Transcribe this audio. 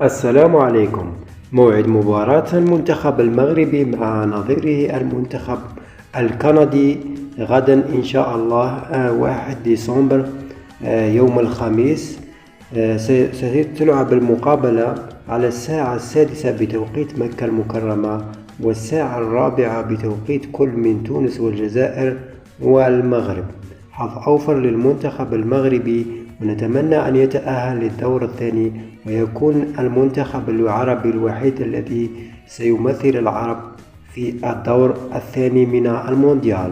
السلام عليكم. موعد مباراة المنتخب المغربي مع نظيره المنتخب الكندي غدا إن شاء الله 1 ديسمبر يوم الخميس. ستلعب المقابلة على الساعة 6 بتوقيت مكة المكرمة والساعة 4 بتوقيت كل من تونس والجزائر والمغرب. حظ أوفر للمنتخب المغربي، ونتمنى أن يتأهل للدور الثاني ويكون المنتخب العربي الوحيد الذي سيمثل العرب في الدور الثاني من المونديال.